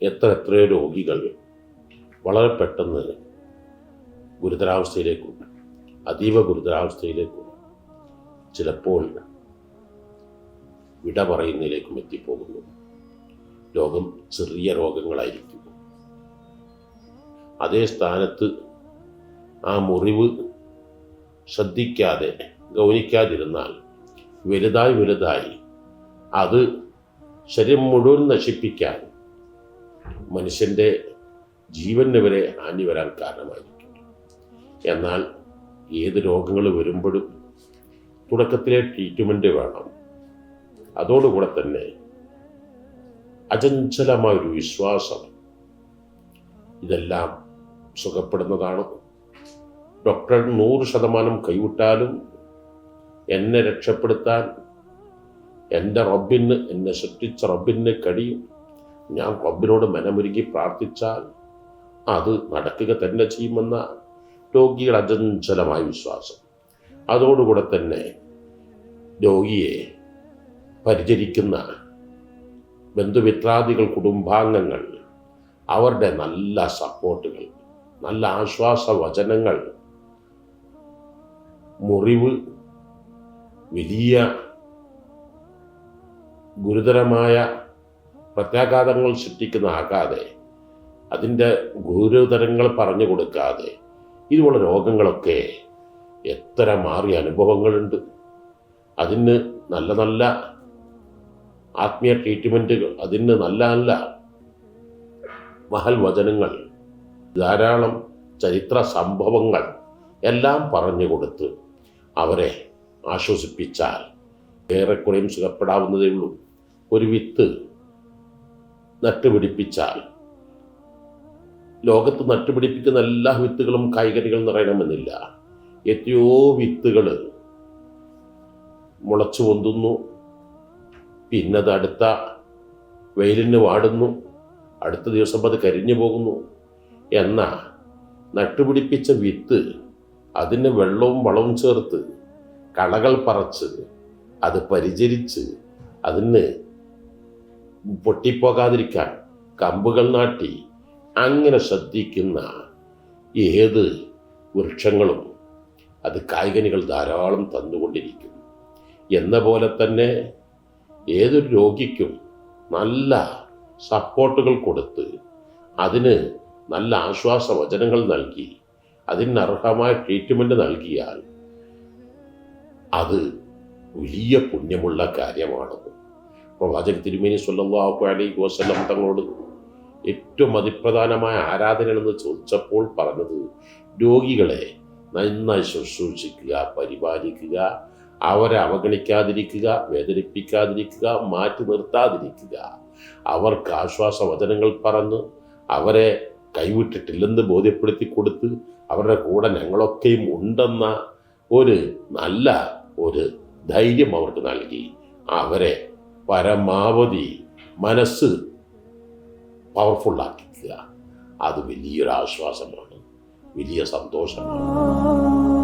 എത്രയോ രോഗികൾ വളരെ പെട്ടെന്ന് ഗുരുതരാവസ്ഥയിലേക്കും അതീവ ഗുരുതരാവസ്ഥയിലേക്കും ചിലപ്പോൾ വിട പറയുന്നതിലേക്കും എത്തിപ്പോകുന്നു. രോഗം ചെറിയ രോഗങ്ങളായിരിക്കും. അതേ സ്ഥാനത്ത് ആ മുറിവ് ശ്രദ്ധിക്കാതെ ഗൗനിക്കാതിരുന്നാൽ വലുതായി അത് ശരീരം മുഴുവൻ നശിപ്പിക്കാൻ മനുഷ്യൻ്റെ ജീവന് വരെ ഹാനി വരാൻ കാരണമായിരിക്കും. എന്നാൽ ഏത് രോഗങ്ങൾ വരുമ്പോഴും തുടക്കത്തിലെ ട്രീറ്റ്മെൻറ്റ് വേണം. അതോടുകൂടെ തന്നെ അചഞ്ചലമായൊരു വിശ്വാസം, ഇതെല്ലാം സുഖപ്പെടുന്നതാണ്. ഡോക്ടർ 100% കൈവിട്ടാലും എന്നെ രക്ഷപ്പെടുത്താൻ എൻ്റെ റബ്ബിന്, എന്നെ സൃഷ്ടിച്ച റബ്ബിന് കഴിയും. ഞാൻ റബ്ബിനോട് മനമൊരുക്കി പ്രാർത്ഥിച്ചാൽ അത് നടക്കുക തന്നെ ചെയ്യുമെന്ന രോഗിയുടെ അചഞ്ചലമായ വിശ്വാസം. അതോടുകൂടെ തന്നെ രോഗിയെ പരിചരിക്കുന്ന ബന്ധുമിത്രാദികൾ, കുടുംബാംഗങ്ങൾ, അവരുടെ നല്ല സപ്പോർട്ടുകൾ, നല്ല ആശ്വാസ വചനങ്ങൾ, മുറിവ് വലിയ ഗുരുതരമായ പ്രത്യാഘാതങ്ങൾ സൃഷ്ടിക്കുന്ന ആകാതെ, അതിൻ്റെ ഗുരുതരങ്ങൾ പറഞ്ഞു കൊടുക്കാതെ, ഇതുപോലുള്ള രോഗങ്ങളൊക്കെ എത്ര മാറിയ അനുഭവങ്ങളുണ്ട്. അതിന് നല്ല നല്ല ആത്മീയ ട്രീറ്റ്മെൻറ്റുകൾ, അതിന് നല്ല നല്ല മഹൽ വചനങ്ങൾ, ധാരാളം ചരിത്ര സംഭവങ്ങൾ എല്ലാം പറഞ്ഞു കൊടുത്ത് അവരെ ആശ്വസിപ്പിച്ചാൽ ഏറെക്കുറയും സുഖപ്പെടാവുന്നതേ ഉള്ളൂ. ഒരു വിത്ത് നട്ടുപിടിപ്പിച്ചാൽ ലോകത്ത് നട്ടുപിടിപ്പിക്കുന്ന എല്ലാ വിത്തുകളും കായ്കനികൾ നിറയണമെന്നില്ല. എത്രയോ വിത്തുകൾ മുളച്ചു പൊന്തുന്നു, പിന്നത് അടുത്ത വെയിലിന് വാടുന്നു, അടുത്ത ദിവസം അത് കരിഞ്ഞു പോകുന്നു. എന്നാൽ നട്ടുപിടിപ്പിച്ച വിത്ത് അതിന് വെള്ളവും വളവും ചേർത്ത് കളകൾ പറിച്ച് അത് പരിചരിച്ച് അതിന് പൊട്ടിപ്പോകാതിരിക്കാൻ കമ്പുകൾ നാട്ടി അങ്ങനെ ശ്രദ്ധിക്കുന്ന ഏത് വൃക്ഷങ്ങളും അത് കായ്കനികൾ ധാരാളം തന്നുകൊണ്ടിരിക്കും. എന്ന പോലെ തന്നെ ഏതൊരു രോഗിക്കും നല്ല സപ്പോർട്ടുകൾ കൊടുത്ത് അതിന് നല്ല ആശ്വാസ വചനങ്ങൾ നൽകി അതിന് അർഹമായ ട്രീറ്റ്മെൻറ്റ് നൽകിയാൽ അത് വലിയ പുണ്യമുള്ള കാര്യമാണ്. പ്രവാചകൻ തിരുമേനി സ്വല്ലല്ലാഹു അലൈഹി വസല്ലം തങ്ങളോട് ഏറ്റവും അതിപ്രധാനമായ ആരാധനയെന്ന് ചോദിച്ചപ്പോൾ പറഞ്ഞത്, രോഗികളെ നന്നായി ശുശ്രൂഷിക്കുക, പരിപാലിക്കുക, അവരെ അവഗണിക്കാതിരിക്കുക, വേദനിപ്പിക്കാതിരിക്കുക, മാറ്റി നിർത്താതിരിക്കുക, അവർക്ക് ആശ്വാസ വചനങ്ങൾ പറഞ്ഞ് അവരെ കൈവിട്ടിട്ടില്ലെന്ന് ബോധ്യപ്പെടുത്തി കൊടുത്ത് അവരുടെ കൂടെ ഞങ്ങളൊക്കെയും ഉണ്ടെന്ന ഒരു നല്ല ഒരു ധൈര്യം അവർക്ക് നൽകി അവരെ പരമാവധി മനസ്സ് പവർഫുള്ളാക്കുക. അത് വലിയൊരു ആശ്വാസമാണ്, വലിയ സന്തോഷമാണ്.